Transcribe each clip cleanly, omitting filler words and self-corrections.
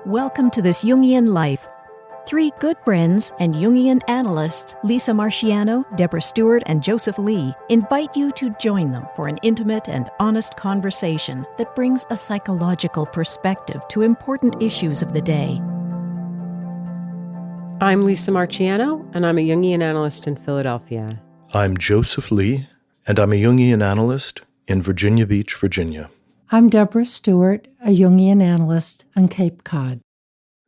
Welcome to This Jungian Life. Three good friends and Jungian analysts, Lisa Marciano, Deborah Stewart, and Joseph Lee, invite you to join them for an intimate and honest conversation that brings a psychological perspective to important issues of the day. I'm Lisa Marciano, and I'm a Jungian analyst in Philadelphia. I'm Joseph Lee, and I'm a Jungian analyst in Virginia Beach, Virginia. I'm Deborah Stewart, a Jungian analyst on Cape Cod.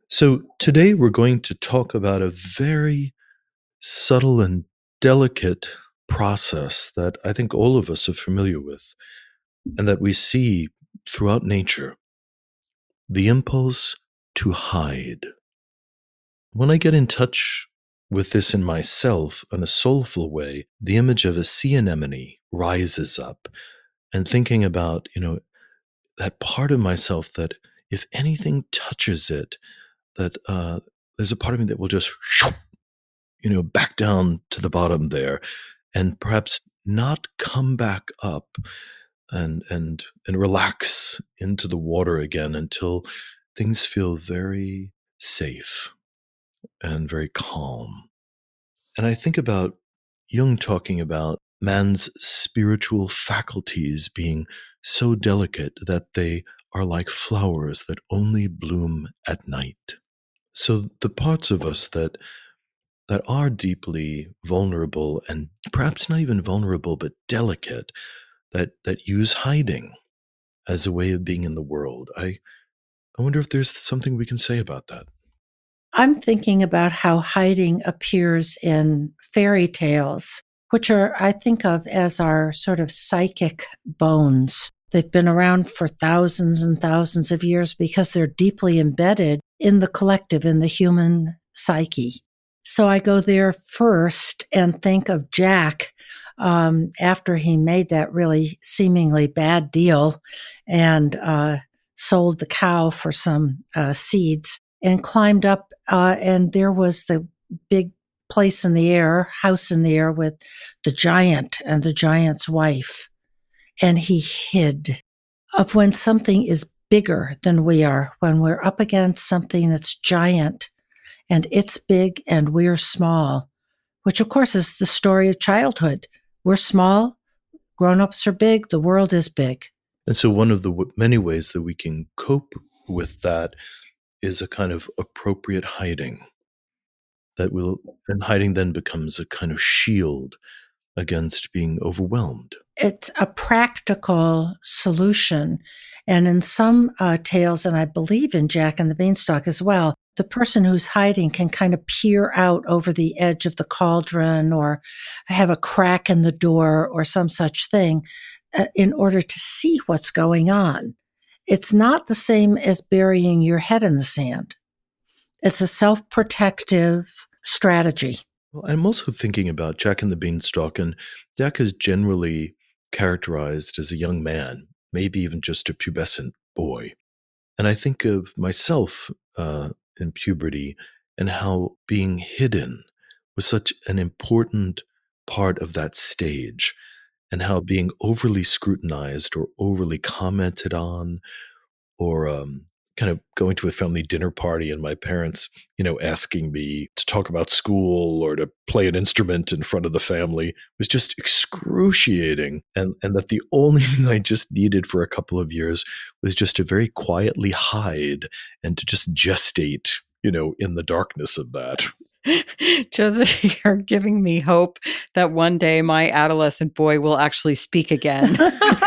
So today we're going to talk about a very subtle and delicate process that I think all of us are familiar with and that we see throughout nature: the impulse to hide. When I get in touch with this in myself in a soulful way, the image of a sea anemone rises up, and thinking about, that part of myself that if anything touches it, that there's a part of me that will just, back down to the bottom there, and perhaps not come back up and relax into the water again until things feel very safe and very calm. And I think about Jung talking about man's spiritual faculties being so delicate that they are like flowers that only bloom at night. So the parts of us that are deeply vulnerable, and perhaps not even vulnerable but delicate, that use hiding as a way of being in the world. I wonder if there's something we can say about that. I'm thinking about how hiding appears in fairy tales, which are, I think of as our sort of psychic bones. They've been around for thousands and thousands of years because they're deeply embedded in the collective, in the human psyche. So I go there first and think of Jack after he made that really seemingly bad deal and sold the cow for some seeds and climbed up, and there was the big place in the air, house in the air with the giant and the giant's wife. And he hid. Of when something is bigger than we are, when we're up against something that's giant and it's big and we're small, which of course is the story of childhood. We're small, grown-ups are big, the world is big. And so one of the many ways that we can cope with that is a kind of appropriate hiding and hiding then becomes a kind of shield against being overwhelmed. It's a practical solution. And in some tales, and I believe in Jack and the Beanstalk as well, the person who's hiding can kind of peer out over the edge of the cauldron or have a crack in the door or some such thing in order to see what's going on. It's not the same as burying your head in the sand. It's a self-protective strategy. Well, I'm also thinking about Jack and the Beanstalk, and Jack is generally characterized as a young man, maybe even just a pubescent boy. And I think of myself in puberty and how being hidden was such an important part of that stage, and how being overly scrutinized or overly commented on, or kind of going to a family dinner party and my parents, asking me to talk about school or to play an instrument in front of the family was just excruciating. And that the only thing I just needed for a couple of years was just to very quietly hide and to just gestate, in the darkness of that. Joseph, you're giving me hope that one day my adolescent boy will actually speak again.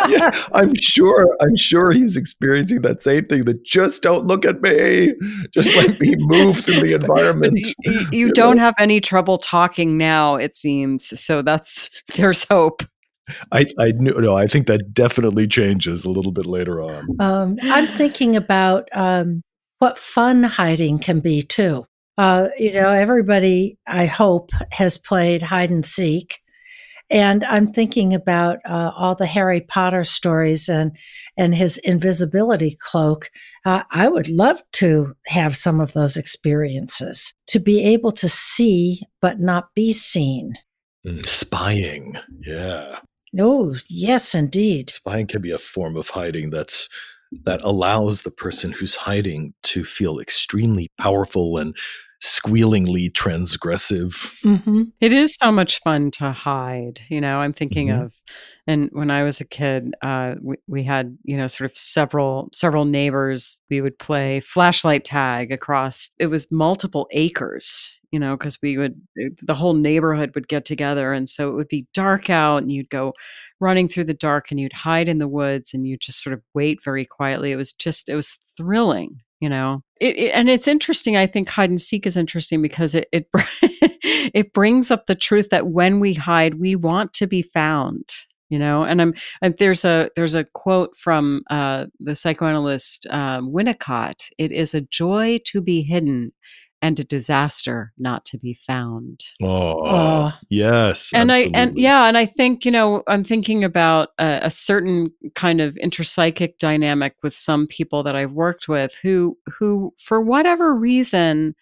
Yeah, I'm sure he's experiencing that same thing, that just don't look at me. Just let me move through the environment. You don't have any trouble talking now, it seems. So there's hope. I think that definitely changes a little bit later on. I'm thinking about what fun hiding can be too. Everybody, I hope, has played hide and seek. And I'm thinking about all the Harry Potter stories and his invisibility cloak. I would love to have some of those experiences, to be able to see but not be seen. Spying, yeah. Oh, yes, indeed. Spying can be a form of hiding that's that allows the person who's hiding to feel extremely powerful and squealingly transgressive. It is so much fun to hide. I'm thinking Mhm. of, and when I was a kid, we had, sort of several neighbors. We would play flashlight tag across. It was multiple acres, because the whole neighborhood would get together, and so it would be dark out, and you'd go running through the dark, and you'd hide in the woods, and you just sort of wait very quietly. It was thrilling. And it's interesting. I think hide and seek is interesting because it brings up the truth that when we hide, we want to be found. And there's a quote from the psychoanalyst Winnicott. It is a joy to be hidden, and a disaster not to be found. Oh, yes, And absolutely. I think, I'm thinking about a certain kind of interpsychic dynamic with some people that I've worked with who for whatever reason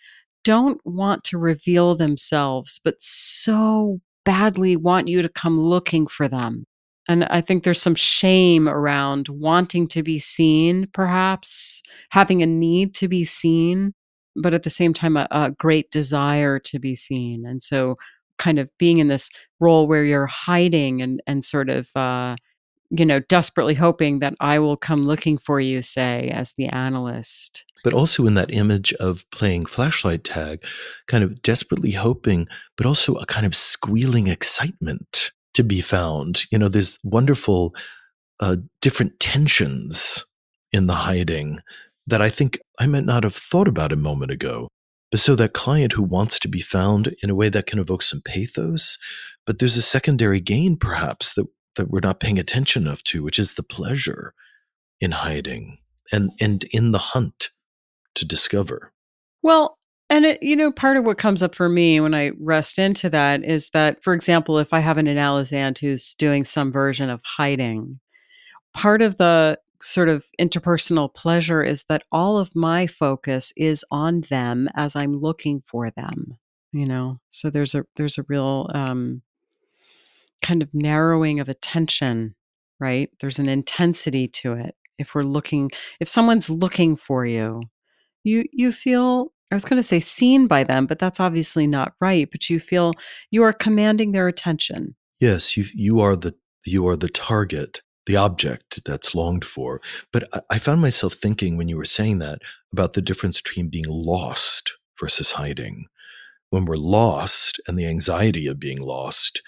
don't want to reveal themselves, but so badly want you to come looking for them. And I think there's some shame around wanting to be seen, perhaps having a need to be seen, but at the same time, a great desire to be seen. And so kind of being in this role where you're hiding and sort of, desperately hoping that I will come looking for you, say, as the analyst. But also in that image of playing flashlight tag, kind of desperately hoping, but also a kind of squealing excitement to be found. There's wonderful different tensions in the hiding that I think I might not have thought about a moment ago. But so that client who wants to be found in a way that can evoke some pathos, but there's a secondary gain perhaps that we're not paying attention enough to, which is the pleasure in hiding and in the hunt to discover. Well, and part of what comes up for me when I rest into that is that, for example, if I have an analysand who's doing some version of hiding, part of the sort of interpersonal pleasure is that all of my focus is on them as I'm looking for them. So there's a real kind of narrowing of attention, right? There's an intensity to it. If someone's looking for you, you feel, I was going to say seen by them, but that's obviously not right, but you feel you are commanding their attention. Yes, you are the target, the object that's longed for. But I found myself thinking when you were saying that about the difference between being lost versus hiding. When we're lost and the anxiety of being lost,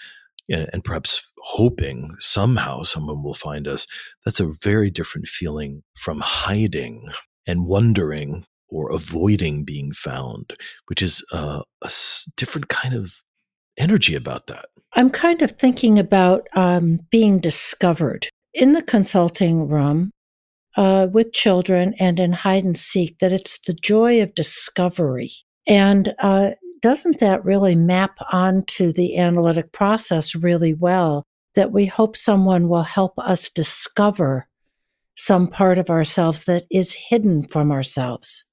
and perhaps hoping somehow someone will find us, that's a very different feeling from hiding and wondering or avoiding being found, which is different kind of energy about that. I'm kind of thinking about being discovered in the consulting room with children and in hide and seek, that it's the joy of discovery. And doesn't that really map onto the analytic process really well? That we hope someone will help us discover some part of ourselves that is hidden from ourselves.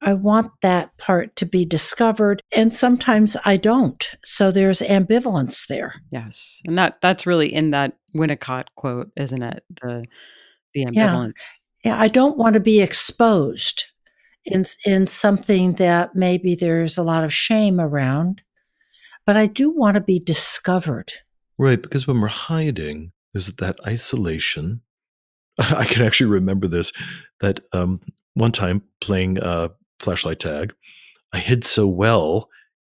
I want that part to be discovered, and sometimes I don't. So there's ambivalence there. Yes. And that's really in that Winnicott quote, isn't it? The Yeah. ambivalence. Yeah, I don't want to be exposed in something that maybe there's a lot of shame around, but I do want to be discovered. Right, because when we're hiding, there's that isolation. I can actually remember this, that one time playing flashlight tag, I hid so well,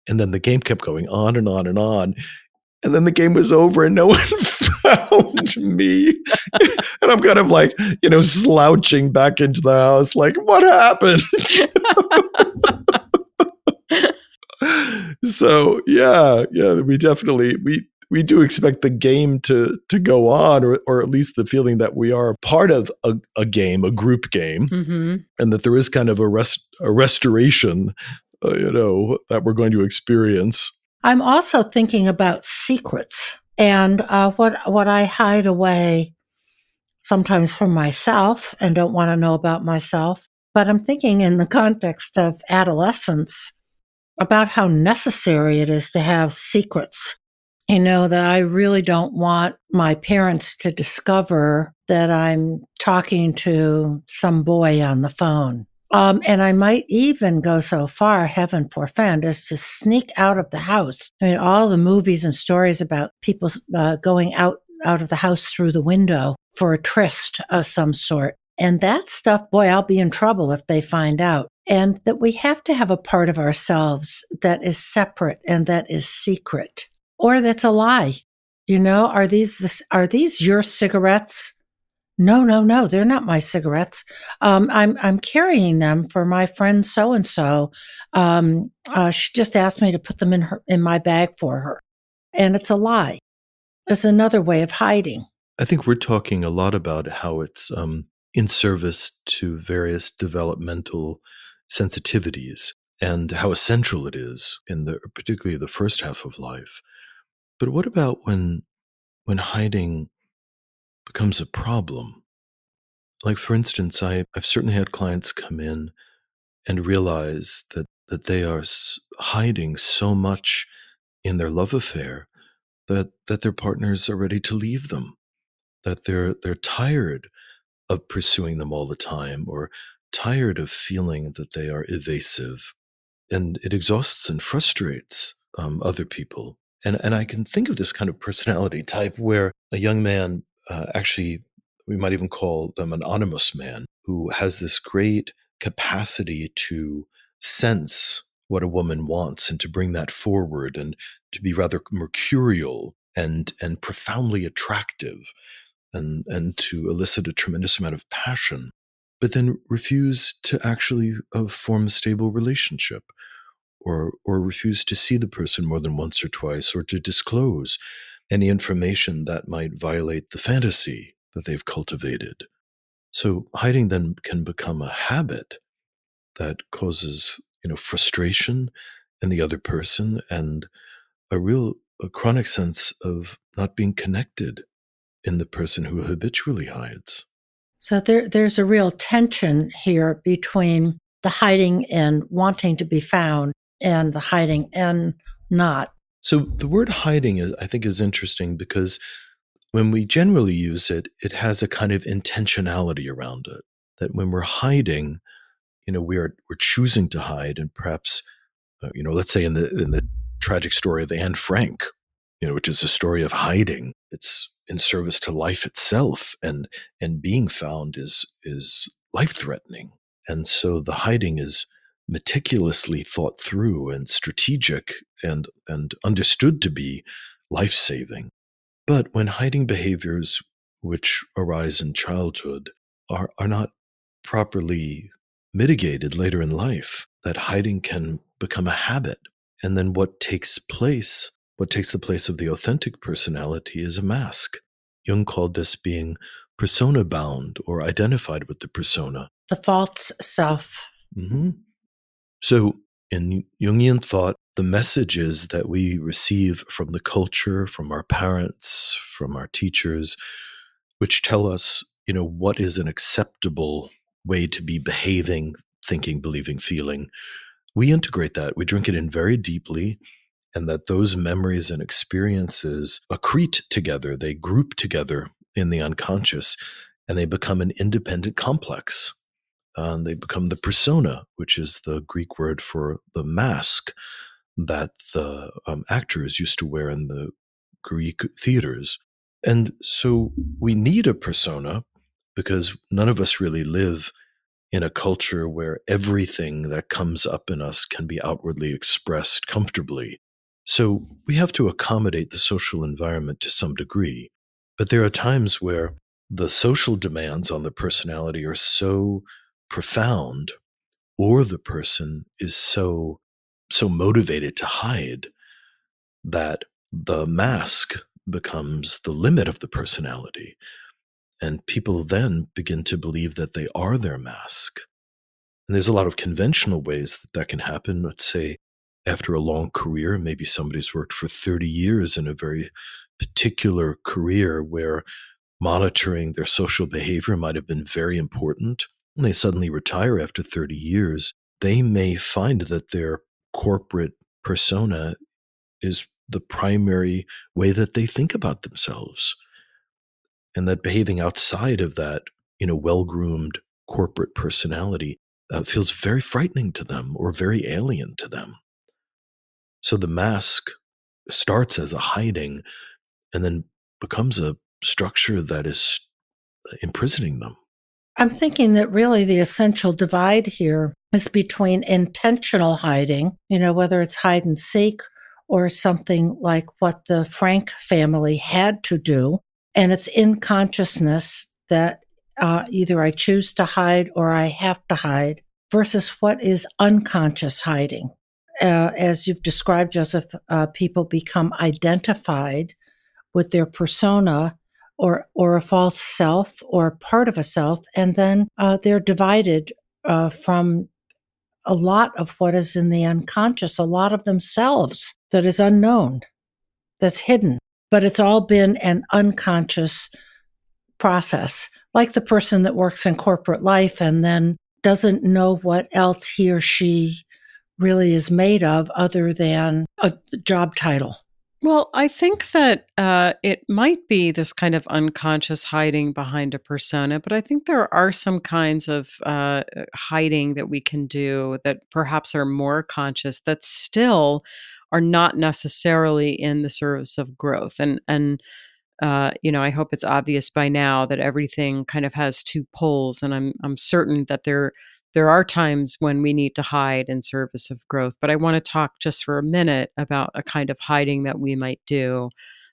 and then the game kept going on and on and on. And then the game was over and no one found me. And I'm kind of like, slouching back into the house, like, what happened? So yeah, we do expect the game to go on, or at least the feeling that we are part of a game, a group game, Mm-hmm. and that there is kind of a restoration, that we're going to experience. I'm also thinking about secrets and what I hide away sometimes from myself and don't want to know about myself. But I'm thinking in the context of adolescence about how necessary it is to have secrets. That I really don't want my parents to discover that I'm talking to some boy on the phone. And I might even go so far, heaven forfend, as to sneak out of the house. I mean, all the movies and stories about people going out of the house through the window for a tryst of some sort. And that stuff, boy, I'll be in trouble if they find out. And that we have to have a part of ourselves that is separate and that is secret, or that's a lie. You know, are these your cigarettes? No, they're not my cigarettes. I'm carrying them for my friend so and so. She just asked me to put them in my bag for her, and it's a lie. It's another way of hiding. I think we're talking a lot about how it's in service to various developmental sensitivities and how essential it is in particularly the first half of life. But what about when hiding becomes a problem? Like, for instance, I've certainly had clients come in and realize that they are hiding so much in their love affair that their partners are ready to leave them, that they're tired of pursuing them all the time, or tired of feeling that they are evasive, and it exhausts and frustrates other people. And I can think of this kind of personality type where a young man, actually, we might even call them an anonymous man, who has this great capacity to sense what a woman wants and to bring that forward, and to be rather mercurial and profoundly attractive, and to elicit a tremendous amount of passion, but then refuse to actually form a stable relationship, or refuse to see the person more than once or twice, or to disclose any information that might violate the fantasy that they've cultivated. So hiding then can become a habit that causes, frustration in the other person, and a chronic sense of not being connected in the person who habitually hides. So there's a real tension here between the hiding and wanting to be found, and the hiding and not. So the word hiding I think is interesting, because when we generally use it, it has a kind of intentionality around it. That when we're hiding, we're choosing to hide, and perhaps, let's say in the tragic story of Anne Frank, which is a story of hiding. It's in service to life itself, and being found is life threatening. And so the hiding is meticulously thought through and strategic, and understood to be life saving. But when hiding behaviors which arise in childhood are not properly mitigated later in life, that hiding can become a habit. And then what takes the place of the authentic personality is a mask. Jung called this being persona bound, or identified with the persona. The false self. Mm-hmm. So in Jungian thought, the messages that we receive from the culture, from our parents, from our teachers, which tell us, what is an acceptable way to be behaving, thinking, believing, feeling, we integrate that. We drink it in very deeply, and that those memories and experiences accrete together. They group together in the unconscious, and they become an independent complex. They become the persona, which is the Greek word for the mask that the actors used to wear in the Greek theaters. And so we need a persona, because none of us really live in a culture where everything that comes up in us can be outwardly expressed comfortably. So we have to accommodate the social environment to some degree. But there are times where the social demands on the personality are so profound, or the person is so motivated to hide, that the mask becomes the limit of the personality. And people then begin to believe that they are their mask. And there's a lot of conventional ways that can happen. Let's say after a long career, maybe somebody's worked for 30 years in a very particular career where monitoring their social behavior might have been very important. And they suddenly retire after 30 years. They may find that their corporate persona is the primary way that they think about themselves. and that behaving outside of that, well-groomed corporate personality feels very frightening to them or very alien to them. So the mask starts as a hiding and then becomes a structure that is imprisoning them. I'm thinking that really the essential divide here is between intentional hiding, whether it's hide and seek or something like what the Frank family had to do, and it's in consciousness that either I choose to hide or I have to hide, versus what is unconscious hiding. As you've described, Joseph, people become identified with their persona or a false self or part of a self, and then they're divided from a lot of what is in the unconscious, a lot of themselves that is unknown, that's hidden. But it's all been an unconscious process, like the person that works in corporate life and then doesn't know what else he or she really is made of other than a job title. Well, I think that it might be this kind of unconscious hiding behind a persona, but I think there are some kinds of hiding that we can do that perhaps are more conscious that still are not necessarily in the service of growth. I hope it's obvious by now that everything kind of has two poles, and I'm certain that there are times when we need to hide in service of growth. But I want to talk just for a minute about a kind of hiding that we might do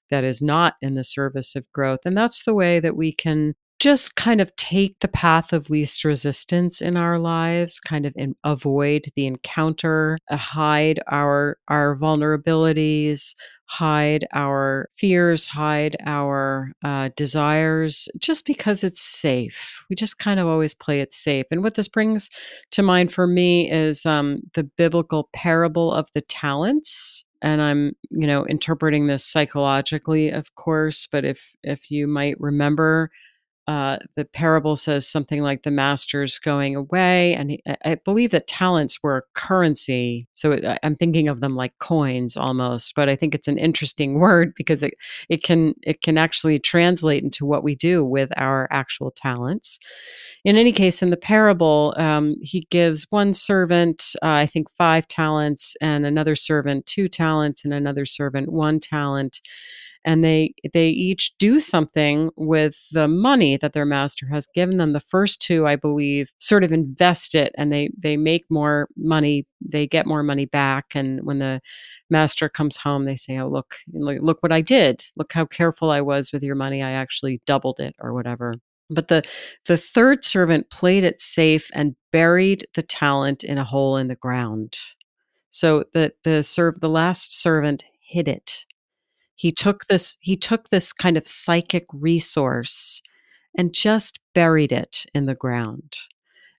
that is not in the service of growth, and that's the way that we can just kind of take the path of least resistance in our lives, kind of avoid the encounter, hide our vulnerabilities, hide our fears, hide our desires, just because it's safe. We just kind of always play it safe. And what this brings to mind for me is the biblical parable of the talents. And I'm, interpreting this psychologically, of course. But if you might remember, the parable says something like the master's going away, and I believe that talents were a currency. So I'm thinking of them like coins almost, but I think it's an interesting word because it can actually translate into what we do with our actual talents. In any case, in the parable, he gives one servant, I think, 5 talents, and another servant 2 talents, and another servant 1 talent, and they each do something with the money that their master has given them. The first two, I believe, sort of invest it, and they make more money. They get more money back, and when the master comes home, they say, "Oh, look what I did! Look how careful I was with your money. I actually doubled it, or whatever." But the third servant played it safe and buried the talent in a hole in the ground. So the last servant hid it. He took this kind of psychic resource and just buried it in the ground.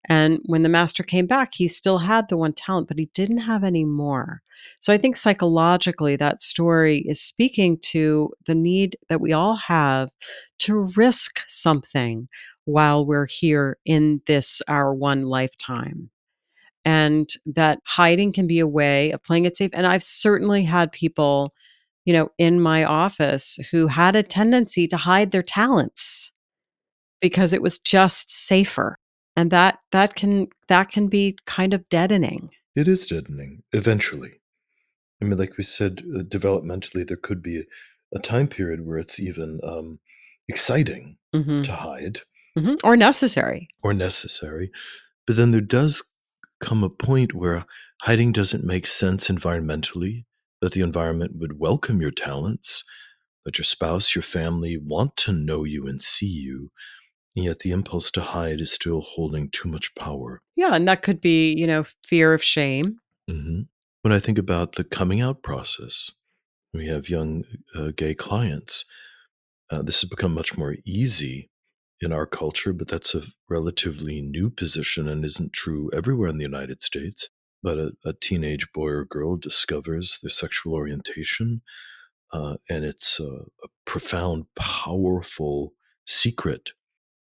And when the master came back, he still had the 1 talent, but he didn't have any more. So I think psychologically that story is speaking to the need that we all have to risk something while we're here in this our one lifetime. And that hiding can be a way of playing it safe. And I've certainly had people, in my office who had a tendency to hide their talents because it was just safer. And that can be kind of deadening. It is deadening, eventually. I mean, like we said, developmentally, there could be a time period where it's even exciting to Mhm. hide Mhm. Or necessary. or necessary. But then there does come a point where hiding doesn't make sense environmentally, that the environment would welcome your talents, that your spouse, your family want to know you and see you, and yet the impulse to hide is still holding too much power. Yeah, and that could be, fear of shame. Mhm. When I think about the coming out process, we have young gay clients. This has become much more easy in our culture, but that's a relatively new position and isn't true everywhere in the United States. But a teenage boy or girl discovers their sexual orientation, and it's a profound, powerful secret,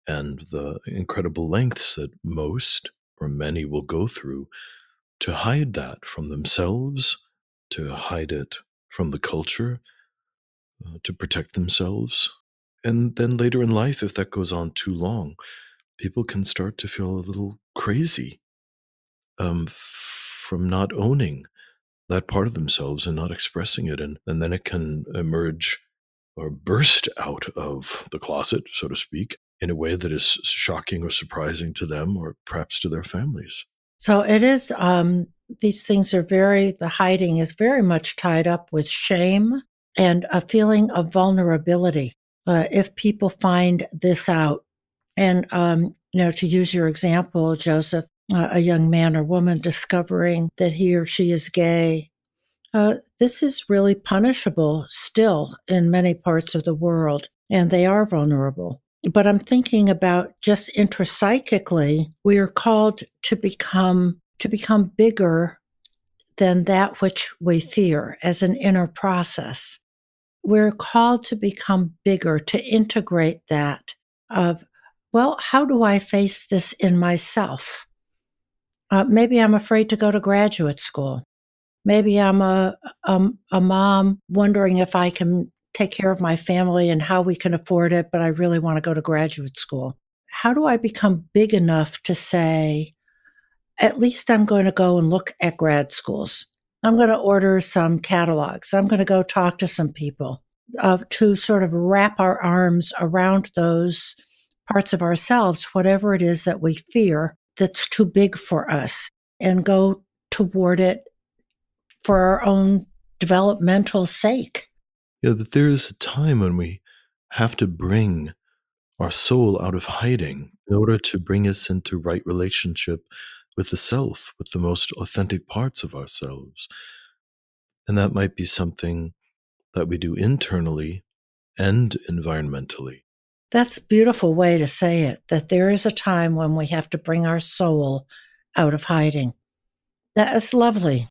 and the incredible lengths that most or many will go through to hide that from themselves, to hide it from the culture, to protect themselves. And then later in life, if that goes on too long, people can start to feel a little crazy from not owning that part of themselves and not expressing it. And then it can emerge or burst out of the closet, so to speak, in a way that is shocking or surprising to them or perhaps to their families. So it is, these things are the hiding is very much tied up with shame and a feeling of vulnerability. If people find this out, and, to use your example, Joseph, a young man or woman discovering that he or she is gay, this is really punishable still in many parts of the world, and they are vulnerable. But I'm thinking about just intrapsychically, we are called to become bigger than that which we fear as an inner process. We're called to become bigger, to integrate that of, well, how do I face this in myself? Maybe I'm afraid to go to graduate school. Maybe I'm a mom wondering if I can take care of my family and how we can afford it, but I really want to go to graduate school. How do I become big enough to say, at least I'm going to go and look at grad schools. I'm going to order some catalogs. I'm going to go talk to some people to sort of wrap our arms around those parts of ourselves, whatever it is that we fear that's too big for us, and go toward it for our own developmental sake. Yeah, that there is a time when we have to bring our soul out of hiding in order to bring us into right relationship with the self, with the most authentic parts of ourselves. And that might be something that we do internally and environmentally. That's a beautiful way to say it, that there is a time when we have to bring our soul out of hiding. That is lovely.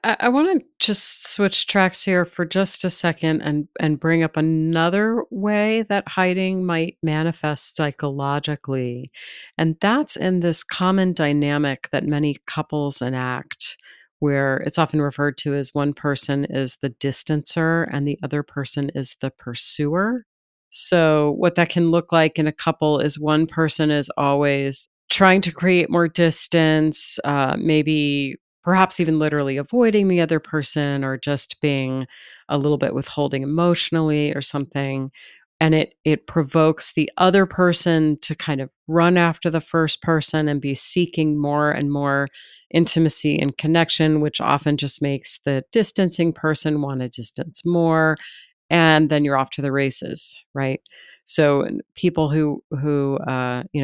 I want to just switch tracks here for just a second and bring up another way that hiding might manifest psychologically. And that's in this common dynamic that many couples enact, where it's often referred to as one person is the distancer and the other person is the pursuer. So, what that can look like in a couple is one person is always trying to create more distance, maybe perhaps even literally avoiding the other person or just being a little bit withholding emotionally or something. And it provokes the other person to kind of run after the first person and be seeking more and more intimacy and connection, which often just makes the distancing person want to distance more, and then you're off to the races, right? So people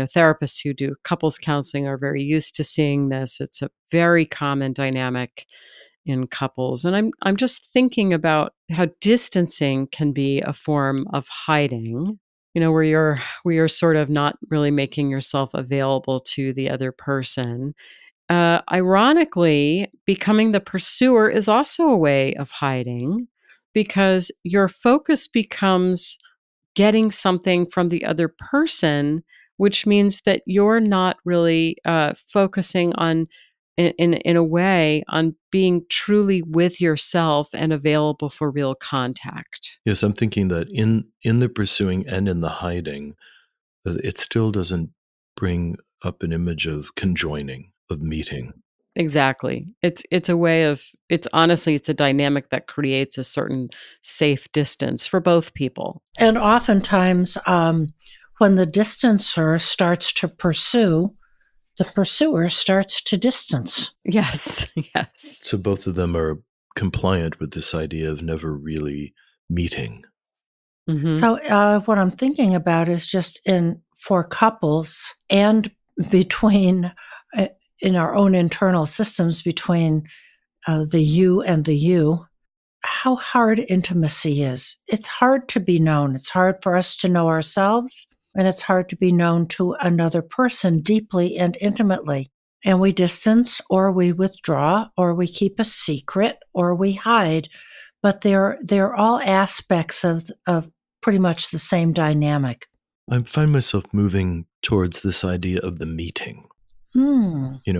therapists who do couples counseling are very used to seeing this. It's a very common dynamic in couples. And I'm just thinking about how distancing can be a form of hiding, where you're sort of not really making yourself available to the other person. Ironically, becoming the pursuer is also a way of hiding because your focus becomes getting something from the other person, which means that you're not really focusing on, in a way, on being truly with yourself and available for real contact. Yes, I'm thinking that in the pursuing and in the hiding, it still doesn't bring up an image of conjoining, of meeting. Exactly. It's a way of it's honestly it's a dynamic that creates a certain safe distance for both people. And oftentimes, when the distancer starts to pursue, the pursuer starts to distance. Yes. Yes. So both of them are compliant with this idea of never really meeting. Mhm. So, what I'm thinking about is just for couples and between in our own internal systems between the you and the you, how hard intimacy is. It's hard to be known. It's hard for us to know ourselves, and it's hard to be known to another person deeply and intimately. And we distance, or we withdraw, or we keep a secret, or we hide. But they're all aspects of pretty much the same dynamic. I find myself moving towards this idea of the meeting,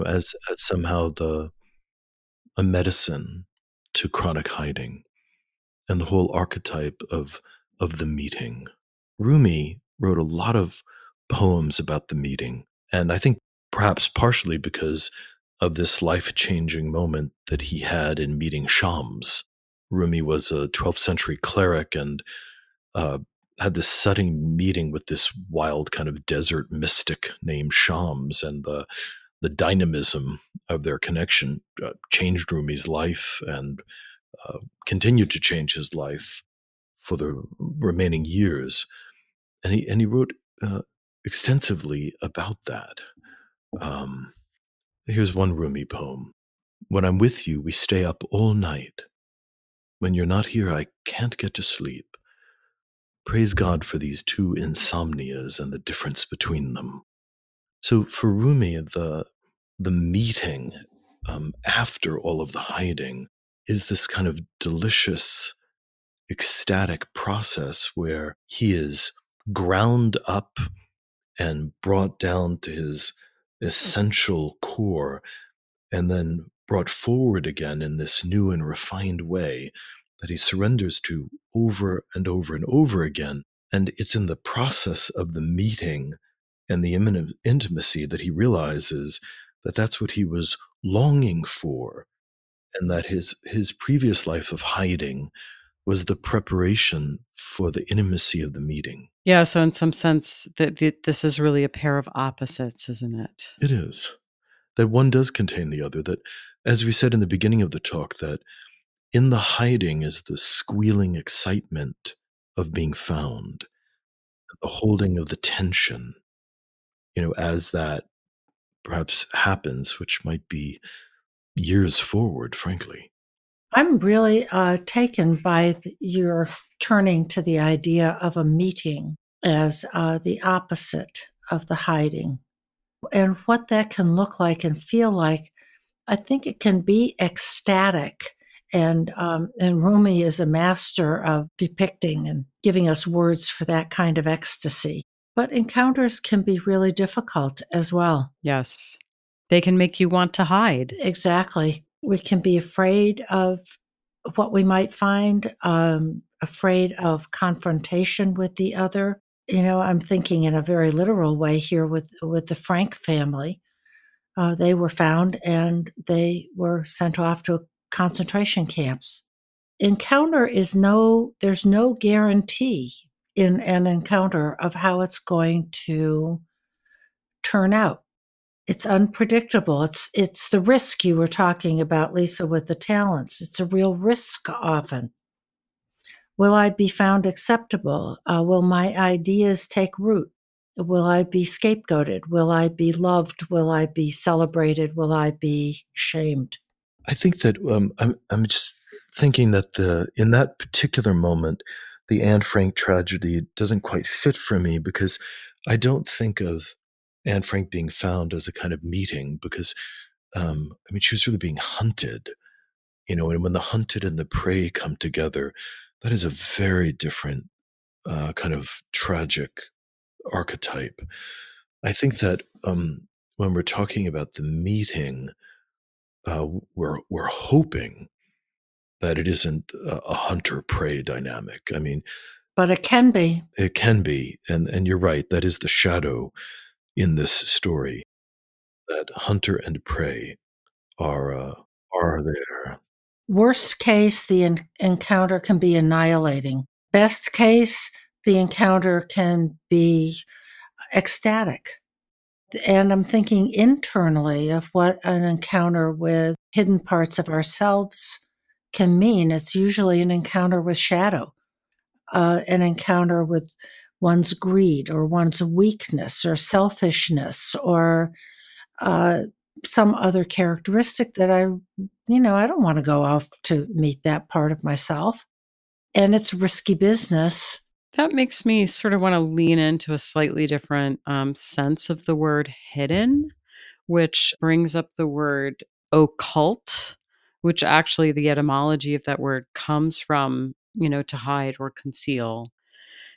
as somehow a medicine to chronic hiding and the whole archetype of the meeting. Rumi wrote a lot of poems about the meeting. And I think perhaps partially because of this life changing moment that he had in meeting Shams. Rumi was a 12th century cleric and uh, had this sudden meeting with this wild kind of desert mystic named Shams, and the dynamism of their connection changed Rumi's life and continued to change his life for the remaining years. And he wrote extensively about that. Um, Here's one Rumi poem. When I'm with you, we stay up all night. When you're not here, I can't get to sleep. Praise God for these two insomnias and the difference between them. So for Rumi, the meeting after all of the hiding is this kind of delicious, ecstatic process where he is ground up and brought down to his essential core and then brought forward again in this new and refined way that he surrenders to over and over and over again. And it's in the process of the meeting and the imminent intimacy that he realizes that that's what he was longing for, and that his previous life of hiding was the preparation for the intimacy of the meeting. Yeah, so in some sense, this is really a pair of opposites, isn't it? It is. That one does contain the other, that, as we said in the beginning of the talk, that in the hiding is the squealing excitement of being found, the holding of the tension, as that perhaps happens, which might be years forward, frankly. I'm really taken by your turning to the idea of a meeting as the opposite of the hiding, and what that can look like and feel like. I think it can be ecstatic, and Rumi is a master of depicting and giving us words for that kind of ecstasy. But encounters can be really difficult as well. Yes. They can make you want to hide. Exactly. We can be afraid of what we might find, afraid of confrontation with the other. I'm thinking in a very literal way here with the Frank family. They were found and they were sent off to concentration camps. There's no guarantee in an encounter of how it's going to turn out. It's unpredictable. It's the risk you were talking about, Lisa, with the talents. It's a real risk often. Will I be found acceptable? Will my ideas take root? Will I be scapegoated? Will I be loved? Will I be celebrated? Will I be shamed? I think that I'm just thinking that in that particular moment, the Anne Frank tragedy doesn't quite fit for me, because I don't think of Anne Frank being found as a kind of meeting, because she was really being hunted, and when the hunted and the prey come together, that is a very different kind of tragic archetype. I think that when we're talking about the meeting, we're hoping that it isn't a hunter prey dynamic. But it can be. It can be, and you're right. That is the shadow in this story. That hunter and prey are there. Worst case, the encounter can be annihilating. Best case, the encounter can be ecstatic. And I'm thinking internally of what an encounter with hidden parts of ourselves can mean. It's usually an encounter with shadow, an encounter with one's greed or one's weakness or selfishness or some other characteristic that I don't want to go off to meet that part of myself. And it's risky business. That makes me sort of want to lean into a slightly different sense of the word hidden, which brings up the word occult, which actually the etymology of that word comes from, to hide or conceal.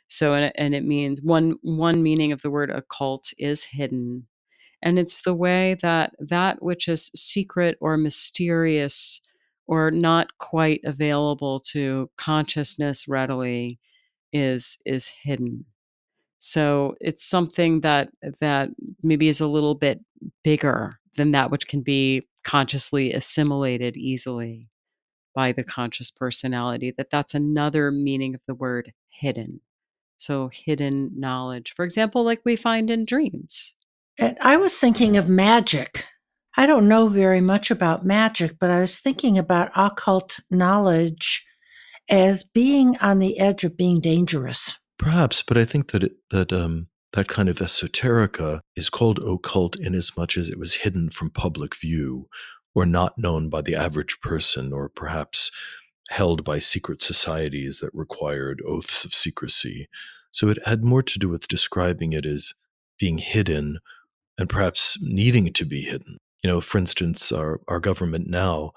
So, and it means one meaning of the word occult is hidden. And it's the way that which is secret or mysterious or not quite available to consciousness readily is hidden. So it's something that maybe is a little bit bigger than that which can be consciously assimilated easily by the conscious personality, that's another meaning of the word hidden. So hidden knowledge, for example, like we find in dreams. And I was thinking of magic. I don't know very much about magic, but I was thinking about occult knowledge as being on the edge of being dangerous. Perhaps, but I think that kind of esoterica is called occult in as much as it was hidden from public view, or not known by the average person, or perhaps held by secret societies that required oaths of secrecy. So it had more to do with describing it as being hidden and perhaps needing to be hidden. For instance, our government now,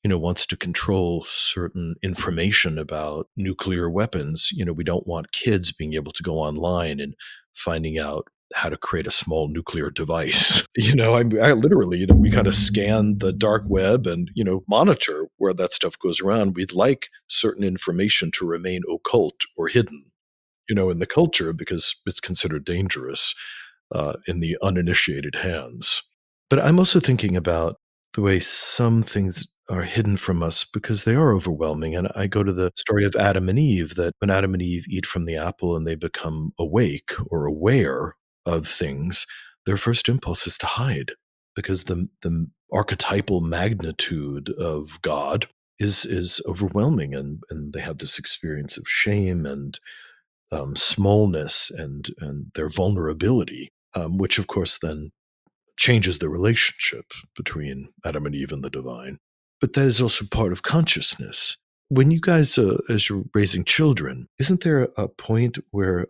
wants to control certain information about nuclear weapons. We don't want kids being able to go online and finding out how to create a small nuclear device. I literally, we kind of scan the dark web and, monitor where that stuff goes around. We'd like certain information to remain occult or hidden, in the culture because it's considered dangerous in the uninitiated hands. But I'm also thinking about the way some things are hidden from us because they are overwhelming. And I go to the story of Adam and Eve, that when Adam and Eve eat from the apple and they become awake or aware of things, their first impulse is to hide because the archetypal magnitude of God is overwhelming, and they have this experience of shame and smallness and their vulnerability, which of course then changes the relationship between Adam and Eve and the divine. But that is also part of consciousness. When you guys, as you're raising children, isn't there a point where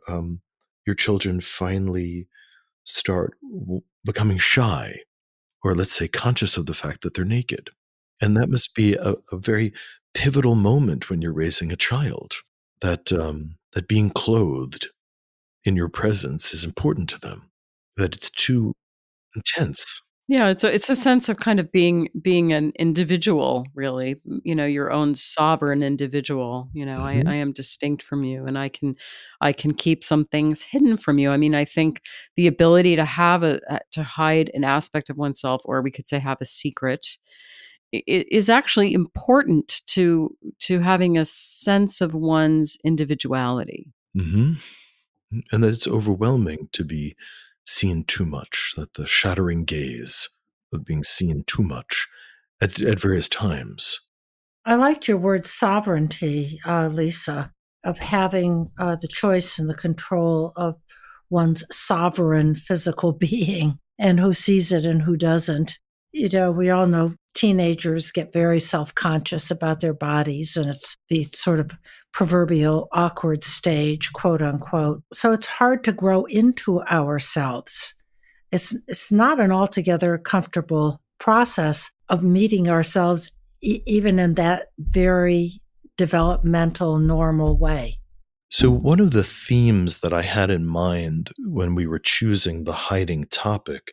your children finally start becoming shy, or let's say conscious of the fact that they're naked? And that must be a very pivotal moment when you're raising a child, that being clothed in your presence is important to them, that it's too intense. Yeah, it's a sense of kind of being an individual, really, your own sovereign individual. I Mhm. am distinct from you, and I can keep some things hidden from you. I mean, I think the ability to have to hide an aspect of oneself, or we could say have a secret, is actually important to having a sense of one's individuality. Mhm. And that it's overwhelming to be seen too much, that the shattering gaze of being seen too much at various times. I liked your word sovereignty, Lisa, of having the choice and the control of one's sovereign physical being and who sees it and who doesn't. We all know teenagers get very self conscious about their bodies, and it's the sort of proverbial awkward stage, quote unquote. So it's hard to grow into ourselves. It's not an altogether comfortable process of meeting ourselves, even in that very developmental, normal way. So, one of the themes that I had in mind when we were choosing the hiding topic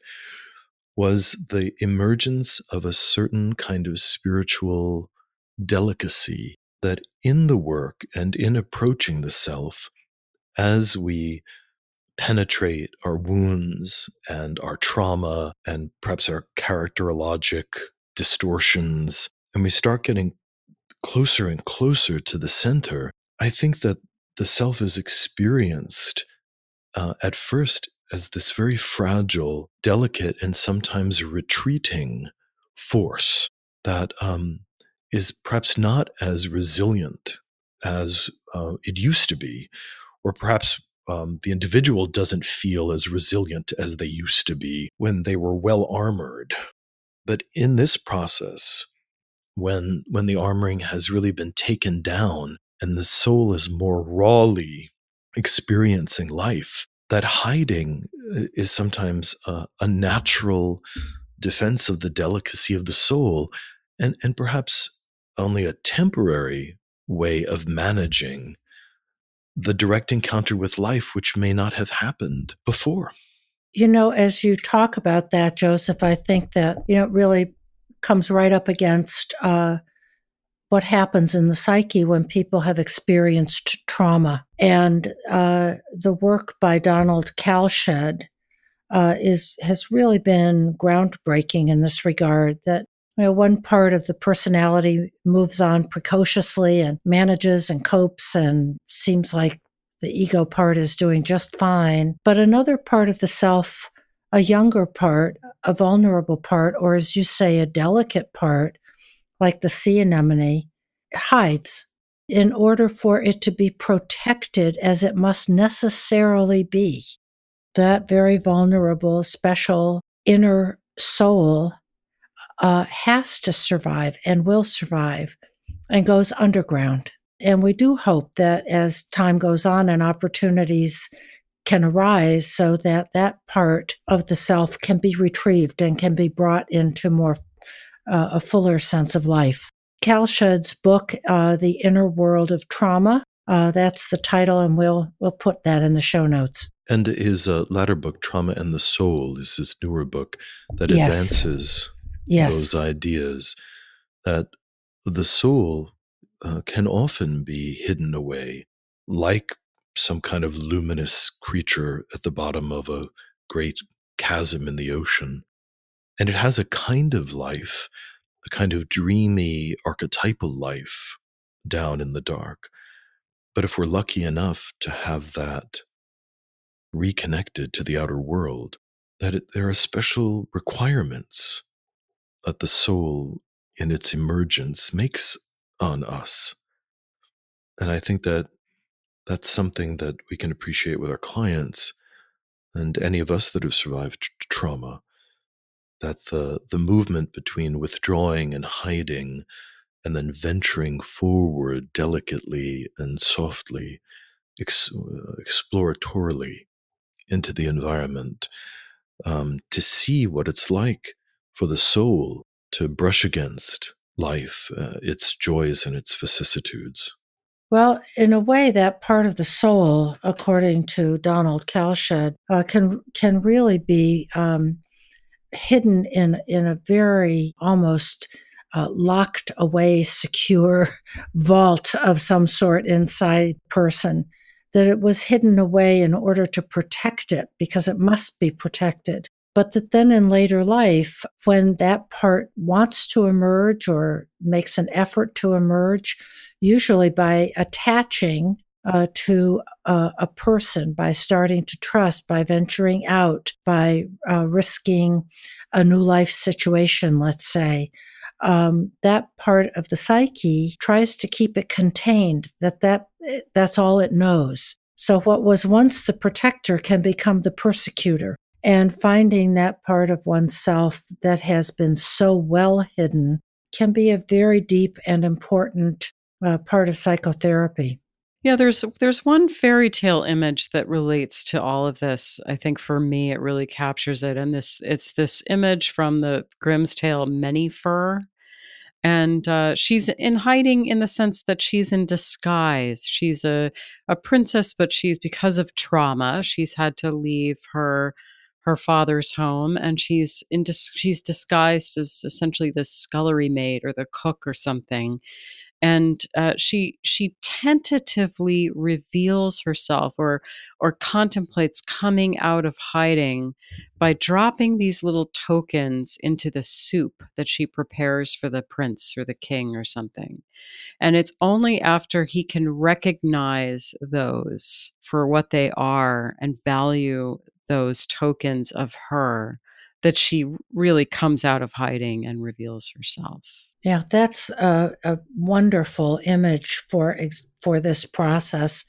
was the emergence of a certain kind of spiritual delicacy that in the work and in approaching the self, as we penetrate our wounds and our trauma and perhaps our characterologic distortions, and we start getting closer and closer to the center, I think that the self is experienced at first as this very fragile, delicate, and sometimes retreating force that is perhaps not as resilient as it used to be, or perhaps the individual doesn't feel as resilient as they used to be when they were well armored. But in this process, when the armoring has really been taken down and the soul is more rawly experiencing life, that hiding is sometimes a natural defense of the delicacy of the soul, and perhaps only a temporary way of managing the direct encounter with life, which may not have happened before. As you talk about that, Joseph, I think that, it really comes right up against what happens in the psyche when people have experienced trauma. And the work by Donald Kalshed has really been groundbreaking in this regard, that one part of the personality moves on precociously and manages and copes and seems like the ego part is doing just fine. But another part of the self, a younger part, a vulnerable part, or as you say, a delicate part, like the sea anemone, hides in order for it to be protected as it must necessarily be. That very vulnerable, special inner soul has to survive and will survive and goes underground. And we do hope that as time goes on and opportunities can arise, so that that part of the self can be retrieved and can be brought into more a fuller sense of life. Kalshed's book, The Inner World of Trauma, that's the title, and we'll put that in the show notes. And his latter book, Trauma and the Soul, is his newer book that Yes. advances Yes. those ideas that the soul can often be hidden away, like some kind of luminous creature at the bottom of a great chasm in the ocean. And it has a kind of life, a kind of dreamy, archetypal life down in the dark. But if we're lucky enough to have that reconnected to the outer world, there are special requirements that the soul in its emergence makes on us. And I think that that's something that we can appreciate with our clients and any of us that have survived trauma, that the movement between withdrawing and hiding and then venturing forward delicately and softly, exploratorily into the environment, to see what it's like for the soul to brush against life, its joys and its vicissitudes. Well, in a way, that part of the soul, according to Donald Kalshed, can really be hidden in a very almost locked away, secure vault of some sort inside person. That it was hidden away in order to protect it, because it must be protected. But that then in later life, when that part wants to emerge or makes an effort to emerge, usually by attaching to a person, by starting to trust, by venturing out, by risking a new life situation, let's say, that part of the psyche tries to keep it contained, that's all it knows. So what was once the protector can become the persecutor. And finding that part of oneself that has been so well hidden can be a very deep and important part of psychotherapy. Yeah, there's one fairy tale image that relates to all of this. I think for me, it really captures it, and it's this image from the Grimm's tale, Many Fur. And she's in hiding in the sense that she's in disguise. She's a princess, but because of trauma, she's had to leave her father's home, and she's disguised as essentially the scullery maid or the cook or something. And she tentatively reveals herself, or contemplates coming out of hiding by dropping these little tokens into the soup that she prepares for the prince or the king or something. And it's only after he can recognize those for what they are and value those tokens of her that she really comes out of hiding and reveals herself. Yeah, that's a wonderful image for this process.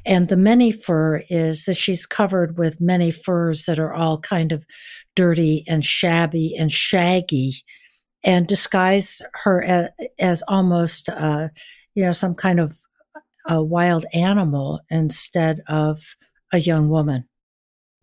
And the many fur is that she's covered with many furs that are all kind of dirty and shabby and shaggy, and disguise her as almost, some kind of a wild animal instead of a young woman.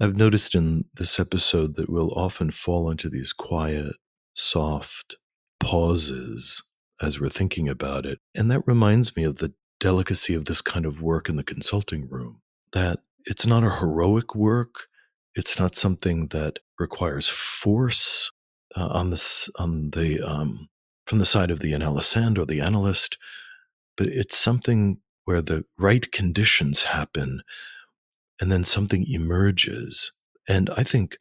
I've noticed in this episode that we'll often fall into these quiet, soft pauses as we're thinking about it. And that reminds me of the delicacy of this kind of work in the consulting room, that it's not a heroic work. It's not something that requires force from the side of the analysand or the analyst, but it's something where the right conditions happen and then something emerges. And I think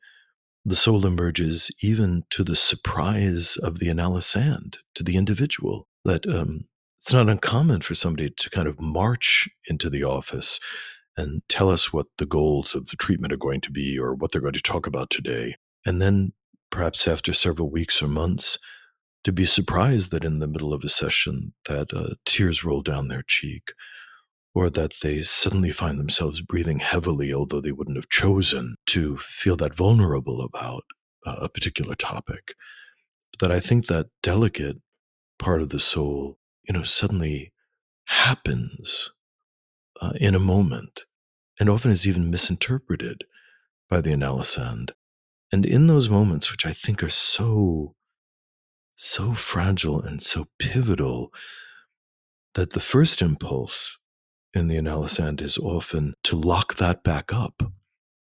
the soul emerges even to the surprise of the analysand, to the individual, that it's not uncommon for somebody to kind of march into the office and tell us what the goals of the treatment are going to be or what they're going to talk about today. And then perhaps after several weeks or months, to be surprised that in the middle of a session that tears roll down their cheek, or that they suddenly find themselves breathing heavily, although they wouldn't have chosen to feel that vulnerable about a particular topic. But that I think that delicate part of the soul, suddenly happens in a moment, and often is even misinterpreted by the analysand. And in those moments, which I think are so fragile and so pivotal, that the first impulse in the analysand is often to lock that back up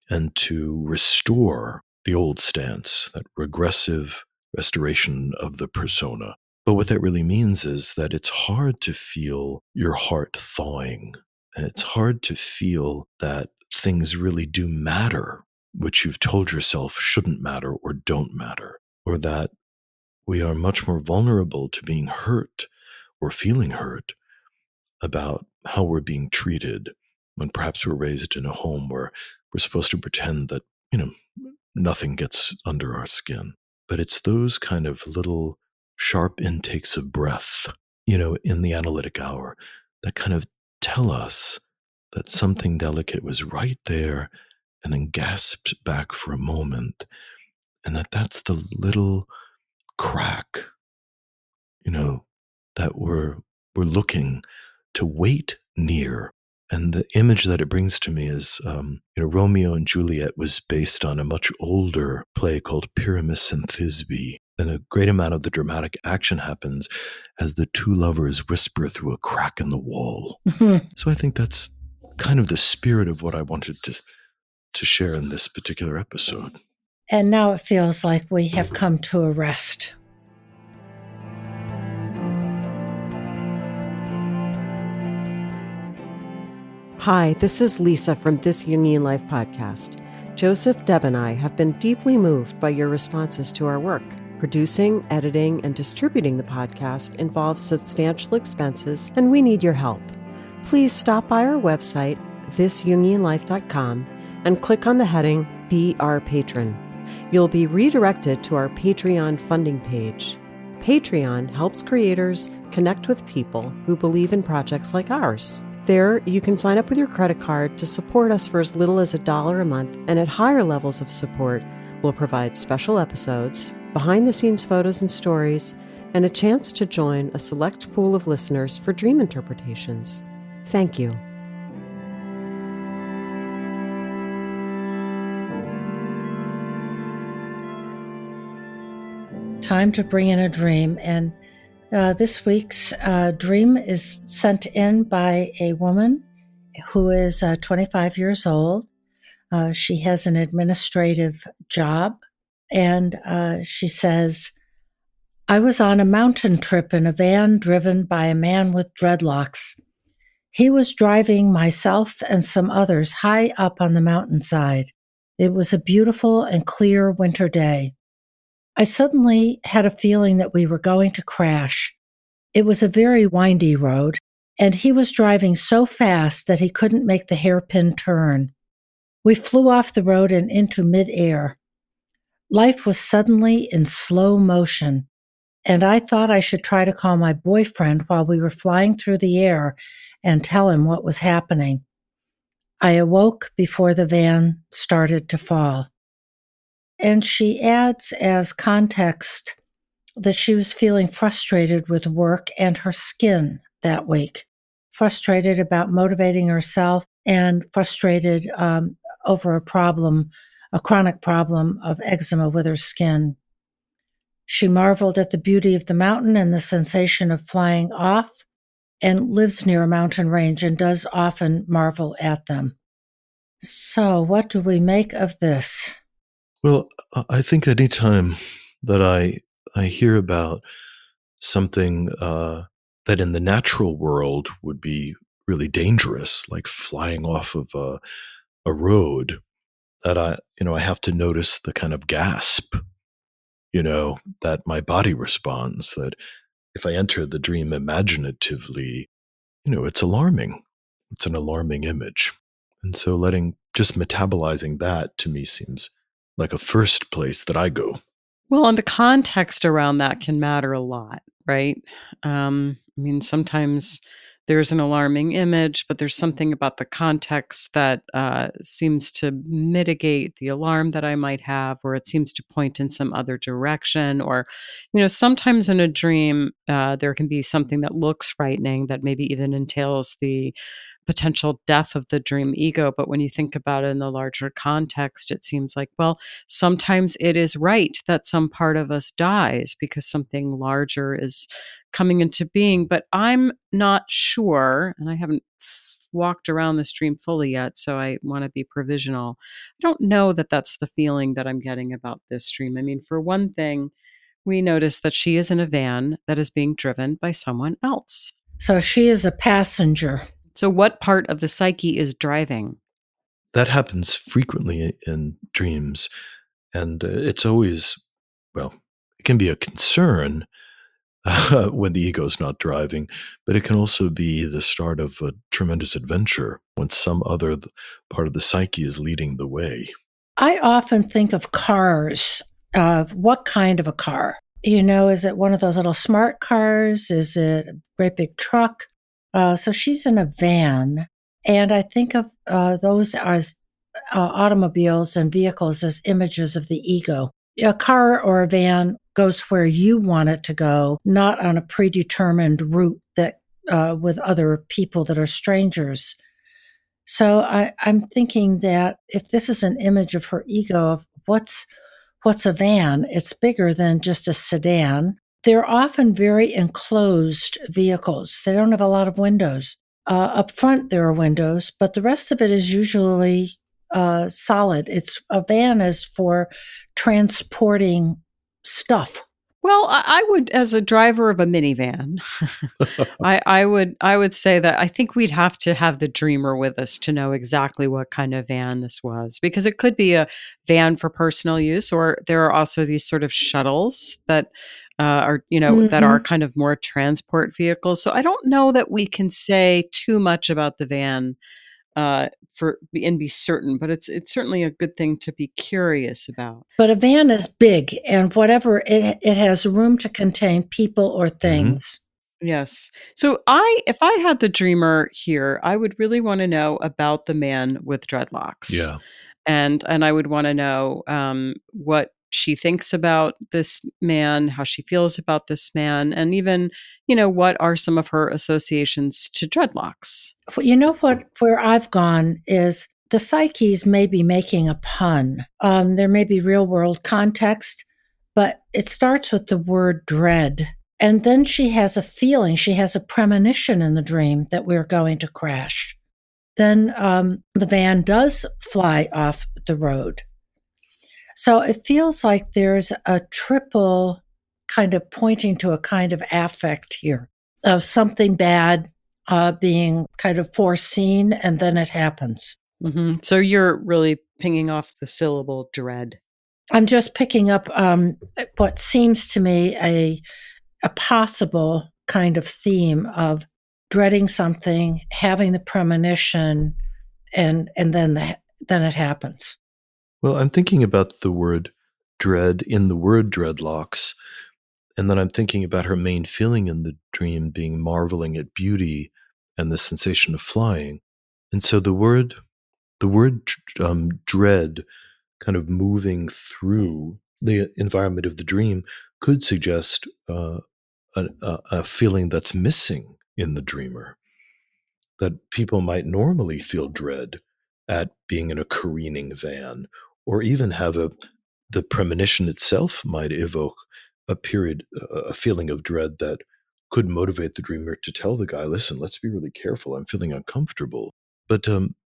and to restore the old stance, that regressive restoration of the persona. But what that really means is that it's hard to feel your heart thawing. And it's hard to feel that things really do matter, which you've told yourself shouldn't matter or don't matter, or that we are much more vulnerable to being hurt or feeling hurt about how we're being treated when perhaps we're raised in a home where we're supposed to pretend that, nothing gets under our skin. But it's those kind of little sharp intakes of breath, in the analytic hour that kind of tell us that something delicate was right there and then gasped back for a moment. And that's the little crack, that we're looking to wait near. And the image that it brings to me is, Romeo and Juliet was based on a much older play called Pyramus and Thisbe. And a great amount of the dramatic action happens as the two lovers whisper through a crack in the wall. Mm-hmm. So I think that's kind of the spirit of what I wanted to share in this particular episode. And now it feels like we have come to a rest. Hi, this is Lisa from This Jungian Life podcast. Joseph, Deb, and I have been deeply moved by your responses to our work. Producing, editing, and distributing the podcast involves substantial expenses, and we need your help. Please stop by our website, thisjungianlife.com, and click on the heading Be Our Patron. You'll be redirected to our Patreon funding page. Patreon helps creators connect with people who believe in projects like ours. There, you can sign up with your credit card to support us for as little as $1 a month, and at higher levels of support, we'll provide special episodes, behind-the-scenes photos and stories, and a chance to join a select pool of listeners for dream interpretations. Thank you. Time to bring in a dream. And this week's dream is sent in by a woman who is 25 years old. She has an administrative job, and she says, I was on a mountain trip in a van driven by a man with dreadlocks. He was driving myself and some others high up on the mountainside. It was a beautiful and clear winter day. I suddenly had a feeling that we were going to crash. It was a very windy road, and he was driving so fast that he couldn't make the hairpin turn. We flew off the road and into midair. Life was suddenly in slow motion, and I thought I should try to call my boyfriend while we were flying through the air and tell him what was happening. I awoke before the van started to fall. And she adds as context that she was feeling frustrated with work and her skin that week, frustrated about motivating herself and frustrated over a chronic problem of eczema with her skin. She marveled at the beauty of the mountain and the sensation of flying off, and lives near a mountain range and does often marvel at them. So what do we make of this? Well, I think anytime that I hear about something that in the natural world would be really dangerous, like flying off of a road, that I have to notice the kind of gasp, that my body responds, that if I enter the dream imaginatively, it's alarming. It's an alarming image. And so just metabolizing that to me seems like a first place that I go. Well, and the context around that can matter a lot, right? I mean, sometimes there's an alarming image, but there's something about the context that seems to mitigate the alarm that I might have, or it seems to point in some other direction. Or, sometimes in a dream, there can be something that looks frightening that maybe even entails the potential death of the dream ego. But when you think about it in the larger context, it seems like, well, sometimes it is right that some part of us dies because something larger is coming into being. But I'm not sure, and I haven't walked around this dream fully yet, so I want to be provisional. I don't know that that's the feeling that I'm getting about this dream. I mean, for one thing, we notice that she is in a van that is being driven by someone else. So she is a passenger. So what part of the psyche is driving? That happens frequently in dreams. And it's always, well, it can be a concern when the ego's not driving, but it can also be the start of a tremendous adventure when some other part of the psyche is leading the way. I often think of cars, of what kind of a car? Is it one of those little smart cars? Is it a great big truck? So she's in a van, and I think of those as automobiles and vehicles as images of the ego. A car or a van goes where you want it to go, not on a predetermined route that with other people that are strangers. So I'm thinking that if this is an image of her ego of what's a van, it's bigger than just a sedan. They're often very enclosed vehicles. They don't have a lot of windows. Up front, there are windows, but the rest of it is usually solid. A van is for transporting stuff. Well, I would, as a driver of a minivan, I would say that I think we'd have to have the dreamer with us to know exactly what kind of van this was, because it could be a van for personal use, or there are also these sort of shuttles that are, that are kind of more transport vehicles. So I don't know that we can say too much about the van and be certain, but it's certainly a good thing to be curious about. But a van is big, and whatever it has room to contain people or things. Yes. So if I had the dreamer here, I would really want to know about the man with dreadlocks. Yeah. And I would want to know what she thinks about this man, how she feels about this man, and even, what are some of her associations to dreadlocks? Where I've gone is the psyches may be making a pun. There may be real world context, but it starts with the word dread. And then she has a feeling, she has a premonition in the dream that we're going to crash. Then the van does fly off the road. So it feels like there's a triple kind of pointing to a kind of affect here of something bad being kind of foreseen, and then it happens. Mm-hmm. So you're really pinging off the syllable dread. I'm just picking up what seems to me a possible kind of theme of dreading something, having the premonition, and then it happens. Well, I'm thinking about the word dread in the word dreadlocks, and then I'm thinking about her main feeling in the dream being marveling at beauty and the sensation of flying. And so the word dread kind of moving through the environment of the dream could suggest a feeling that's missing in the dreamer, that people might normally feel dread at being in a careening van, or even have the premonition itself might evoke a feeling of dread that could motivate the dreamer to tell the guy, listen, let's be really careful, I'm feeling uncomfortable. But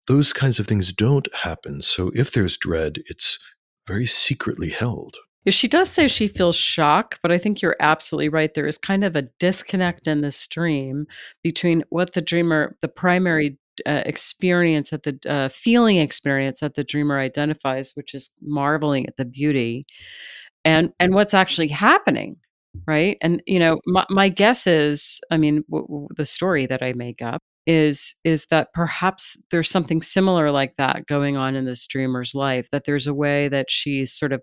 those kinds of things don't happen. So if there's dread, it's very secretly held. Yeah, she does say she feels shock, but I think you're absolutely right. There is kind of a disconnect in this dream between what the primary experience at the feeling experience that the dreamer identifies, which is marveling at the beauty, and what's actually happening, right? And my guess is, I mean, the story that I make up is that perhaps there's something similar like that going on in this dreamer's life. That there's a way that she's sort of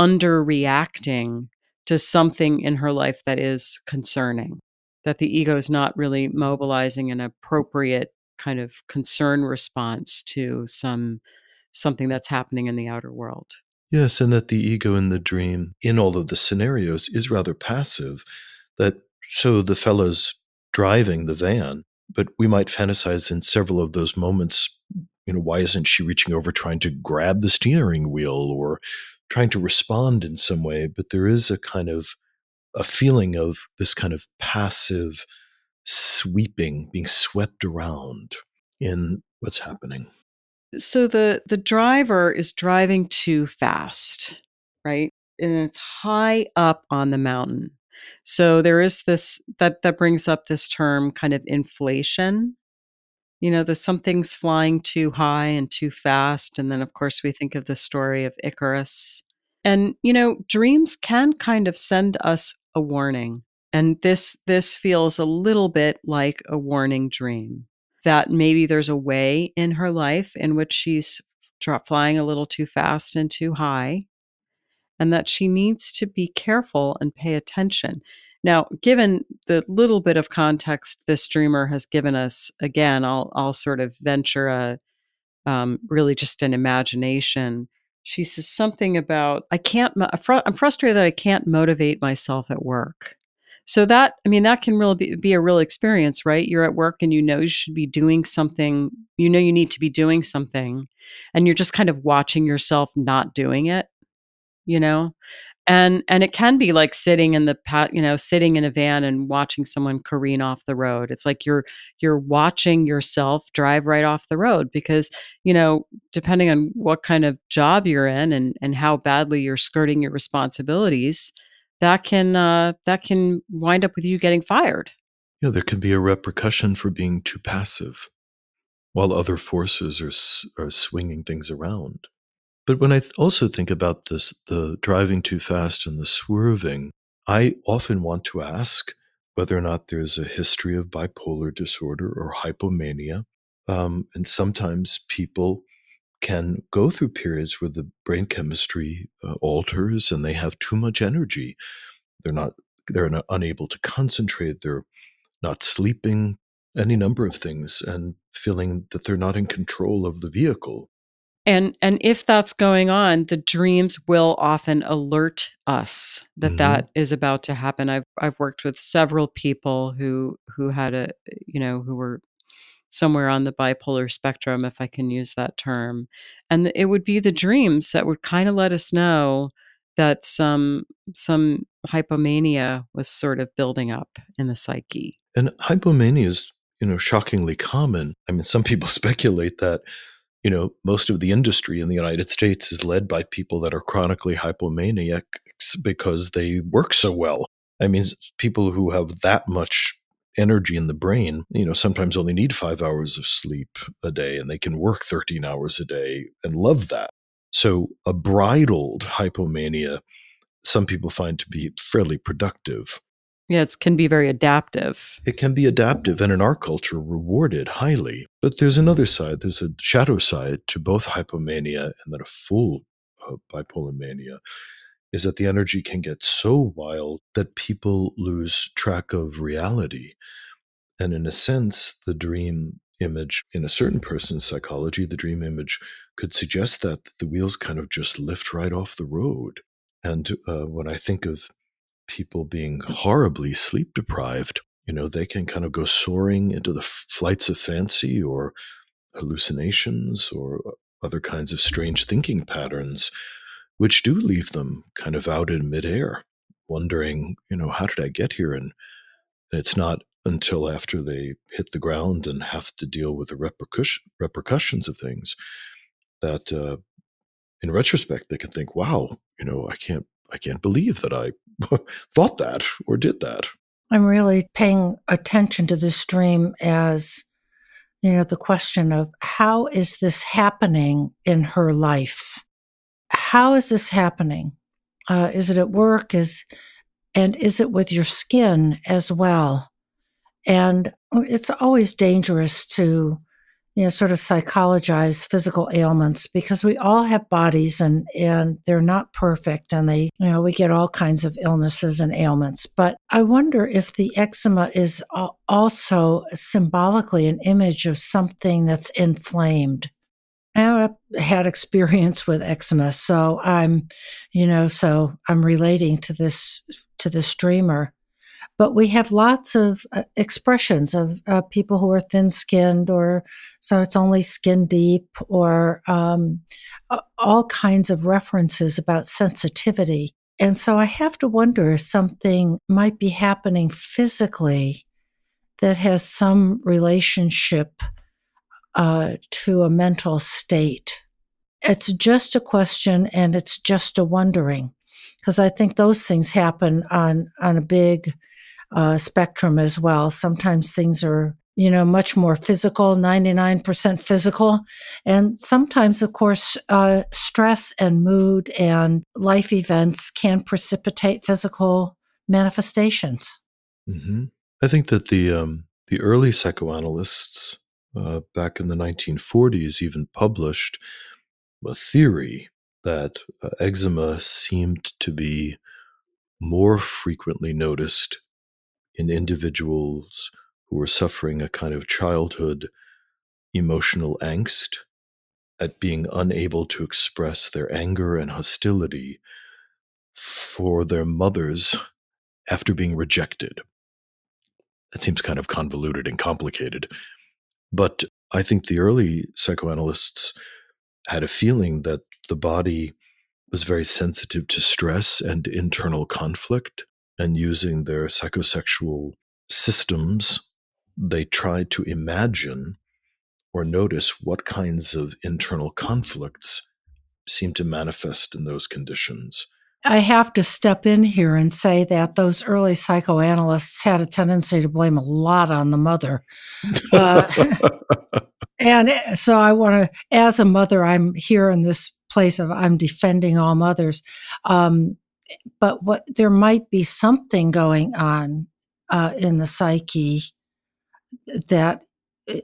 underreacting to something in her life that is concerning, that the ego is not really mobilizing an appropriate kind of concern response to something that's happening in the outer world. Yes, and that the ego in the dream, in all of the scenarios, is rather passive. That so the fellow's driving the van, but we might fantasize in several of those moments, why isn't she reaching over trying to grab the steering wheel or trying to respond in some way? But there is a kind of a feeling of this kind of passive sweeping, being swept around in what's happening. So the driver is driving too fast, right? And it's high up on the mountain. So there is this that brings up this term kind of inflation. There's some things flying too high and too fast. And then of course we think of the story of Icarus. And dreams can kind of send us a warning. And this feels a little bit like a warning dream, that maybe there's a way in her life in which she's flying a little too fast and too high, and that she needs to be careful and pay attention. Now, given the little bit of context this dreamer has given us, again, I'll sort of venture really just an imagination. She says something about, I'm frustrated that I can't motivate myself at work. So that, I mean, that can really be a real experience, right? You're at work and you should be doing something, you need to be doing something, and you're just kind of watching yourself not doing it, you know? And it can be like sitting in sitting in a van and watching someone careen off the road. It's like you're watching yourself drive right off the road because, depending on what kind of job you're in and how badly you're skirting your responsibilities, that can wind up with you getting fired. Yeah, there could be a repercussion for being too passive while other forces are swinging things around. But when I also think about this, the driving too fast and the swerving, I often want to ask whether or not there's a history of bipolar disorder or hypomania. And sometimes people can go through periods where the brain chemistry alters and they have too much energy. They're not, they're unable to concentrate. They're not sleeping, any number of things, and feeling that they're not in control of the vehicle. And if that's going on, the dreams will often alert us that Hmm. that is about to happen. I've worked with several people who had who were somewhere on the bipolar spectrum, if I can use that term. And it would be the dreams that would kind of let us know that some hypomania was sort of building up in the psyche. And hypomania is, shockingly common. I mean, some people speculate that, most of the industry in the United States is led by people that are chronically hypomaniac because they work so well. I mean, people who have that much energy in the brain, sometimes only need 5 hours of sleep a day and they can work 13 hours a day and love that. So a bridled hypomania, some people find to be fairly productive. Yeah, it can be very adaptive. It can be adaptive and in our culture rewarded highly. But there's another side, there's a shadow side to both hypomania and then a full bipolar mania, is that the energy can get so wild that people lose track of reality. And in a sense, the dream image, in a certain person's psychology, the dream image could suggest that the wheels kind of just lift right off the road. And when I think of people being horribly sleep deprived, they can kind of go soaring into the flights of fancy or hallucinations or other kinds of strange thinking patterns, which do leave them kind of out in midair, wondering, how did I get here? And it's not until after they hit the ground and have to deal with the repercussions of things that, in retrospect, they can think, wow, I can't I can't believe that I thought that or did that. I'm really paying attention to this dream as, the question of how is this happening in her life? How is this happening? Is it at work? And is it with your skin as well? And it's always dangerous to, sort of psychologize physical ailments because we all have bodies and they're not perfect and we get all kinds of illnesses and ailments. But I wonder if the eczema is also symbolically an image of something that's inflamed. I've had experience with eczema, so I'm relating to this dreamer. But we have lots of expressions of people who are thin-skinned, or so it's only skin deep, or all kinds of references about sensitivity. And so I have to wonder if something might be happening physically that has some relationship to a mental state. It's just a question, and it's just a wondering, because I think those things happen on a big spectrum as well. Sometimes things are, much more physical, 99% physical. And sometimes, of course, stress and mood and life events can precipitate physical manifestations. Mm-hmm. I think that the early psychoanalysts back in the 1940s even published a theory that eczema seemed to be more frequently noticed in individuals who were suffering a kind of childhood emotional angst at being unable to express their anger and hostility for their mothers after being rejected. That seems kind of convoluted and complicated. But I think the early psychoanalysts had a feeling that the body was very sensitive to stress and internal conflict, and using their psychosexual systems, they tried to imagine or notice what kinds of internal conflicts seem to manifest in those conditions. I have to step in here and say that those early psychoanalysts had a tendency to blame a lot on the mother. And so I want to, as a mother, I'm here in this place of I'm defending all mothers. But there might be something going on in the psyche that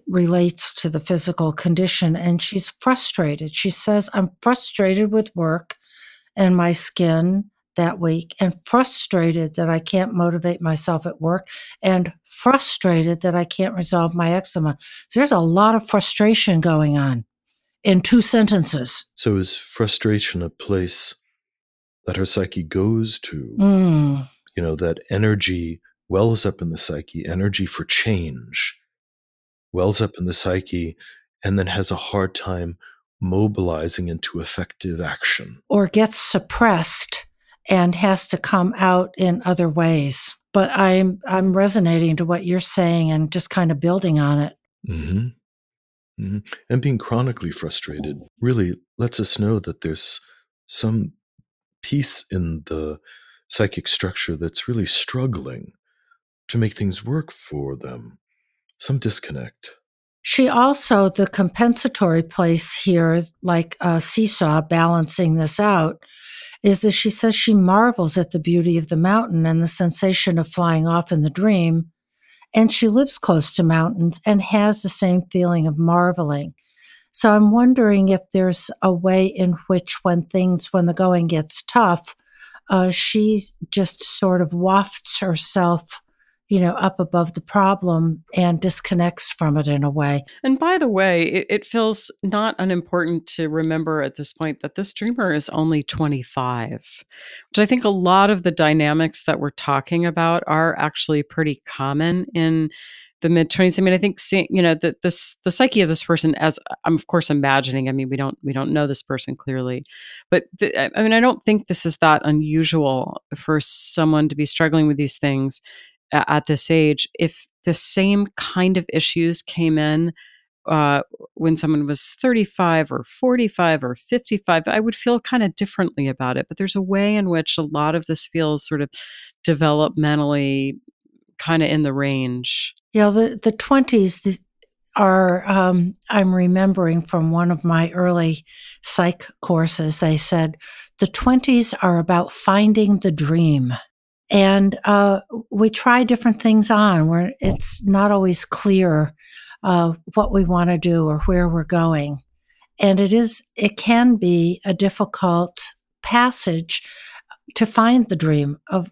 relates to the physical condition. And she's frustrated. She says, I'm frustrated with work and my skin that week, and frustrated that I can't motivate myself at work, and frustrated that I can't resolve my eczema. So there's a lot of frustration going on in 2 sentences. So is frustration a place that her psyche goes to? That energy wells up in the psyche, energy for change wells up in the psyche, and then has a hard time mobilizing into effective action. Or gets suppressed and has to come out in other ways. But I'm resonating to what you're saying and just kind of building on it. Mm-hmm. Mm-hmm. And being chronically frustrated really lets us know that there's some piece in the psychic structure that's really struggling to make things work for them. Some disconnect. She also, the compensatory place here, like a seesaw balancing this out, is that she says she marvels at the beauty of the mountain and the sensation of flying off in the dream. And she lives close to mountains and has the same feeling of marveling. So I'm wondering if there's a way in which when the going gets tough, she just sort of wafts herself, up above the problem and disconnects from it in a way. And by the way, it feels not unimportant to remember at this point that this dreamer is only 25, which I think a lot of the dynamics that we're talking about are actually pretty common in the mid-20s. I mean, I think the psyche of this person, as I'm of course imagining. I mean, we don't know this person clearly, but I don't think this is that unusual for someone to be struggling with these things at this age. If the same kind of issues came in when someone was 35 or 45 or 55, I would feel kind of differently about it. But there's a way in which a lot of this feels sort of developmentally kind of in the range. Yeah, the 20s are, I'm remembering from one of my early psych courses, they said the 20s are about finding the dream. And we try different things on where it's not always clear what we want to do or where we're going. And it can be a difficult passage to find the dream of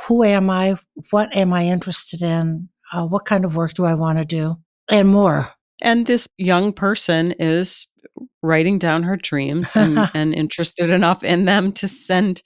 who am I, what am I interested in, what kind of work do I want to do, and more. And this young person is writing down her dreams and interested enough in them to send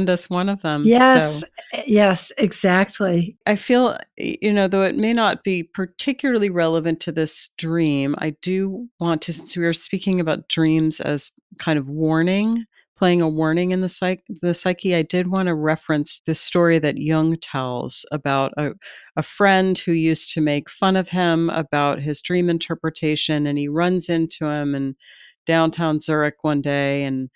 us one of them. Yes, So yes, exactly. I feel, though it may not be particularly relevant to this dream, I do want to, since we are speaking about dreams as kind of warning, playing a warning in the psyche, I did want to reference this story that Jung tells about a friend who used to make fun of him about his dream interpretation, and he runs into him in downtown Zurich one day, and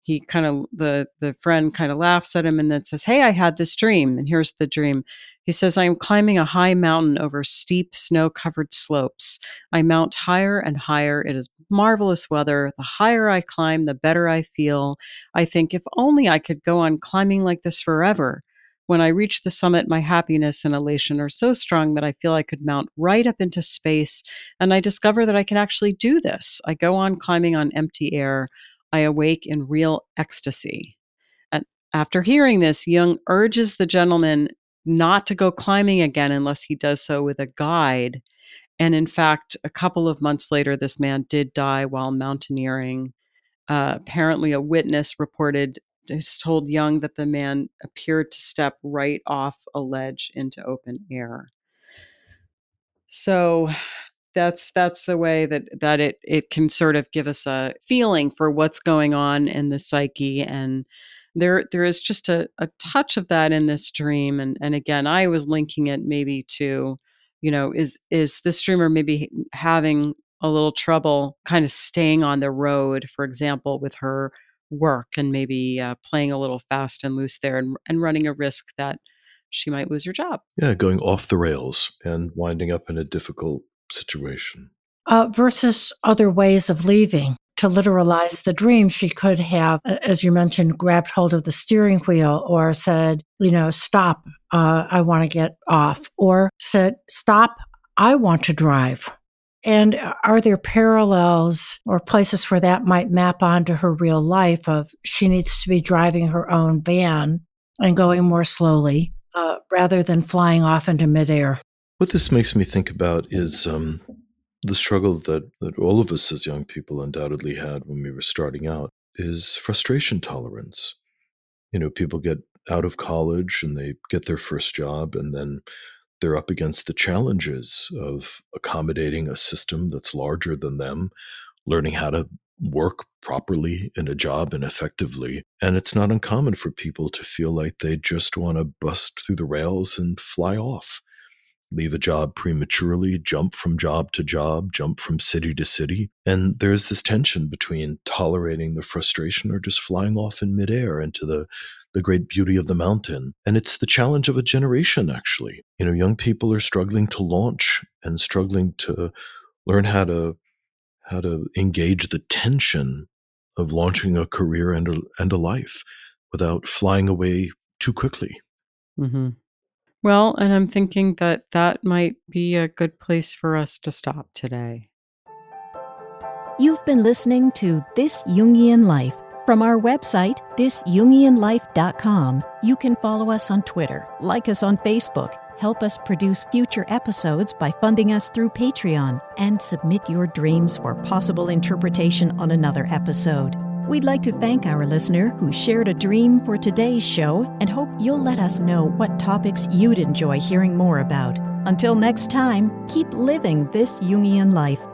he kind of the friend kind of laughs at him and then says, "Hey, I had this dream." And here's the dream. He says, "I am climbing a high mountain over steep snow-covered slopes. I mount higher and higher. It is marvelous weather. The higher I climb, the better I feel. I think, if only I could go on climbing like this forever. When I reach the summit, my happiness and elation are so strong that I feel I could mount right up into space, and I discover that I can actually do this. I go on climbing on empty air. I awake in real ecstasy." And after hearing this, Jung urges the gentleman not to go climbing again unless he does so with a guide. And in fact, a couple of months later, this man did die while mountaineering. Apparently, a witness told Jung that the man appeared to step right off a ledge into open air. So that's the way that it can sort of give us a feeling for what's going on in the psyche. And there is just a touch of that in this dream. And again, I was linking it maybe to, is this dreamer maybe having a little trouble kind of staying on the road, for example, with her work, and maybe playing a little fast and loose there, and running a risk that she might lose her job. Yeah, going off the rails and winding up in a difficult situation. Versus other ways of leaving. To literalize the dream, she could have, as you mentioned, grabbed hold of the steering wheel or said, "Stop, I want to get off," or said, "Stop, I want to drive." And are there parallels or places where that might map onto her real life of she needs to be driving her own van and going more slowly rather than flying off into midair? What this makes me think about is the struggle that all of us as young people undoubtedly had when we were starting out is frustration tolerance. People get out of college and they get their first job, and then they're up against the challenges of accommodating a system that's larger than them, learning how to work properly in a job and effectively. And it's not uncommon for people to feel like they just want to bust through the rails and fly off. Leave a job prematurely, jump from job to job, jump from city to city. And there's this tension between tolerating the frustration or just flying off in midair into the great beauty of the mountain. And it's the challenge of a generation, actually. Young people are struggling to launch and struggling to learn how to engage the tension of launching a career and a life without flying away too quickly. Mm-hmm. Well, and I'm thinking that might be a good place for us to stop today. You've been listening to This Jungian Life. From our website, thisjungianlife.com, you can follow us on Twitter, like us on Facebook, help us produce future episodes by funding us through Patreon, and submit your dreams for possible interpretation on another episode. We'd like to thank our listener who shared a dream for today's show and hope you'll let us know what topics you'd enjoy hearing more about. Until next time, keep living this Jungian life.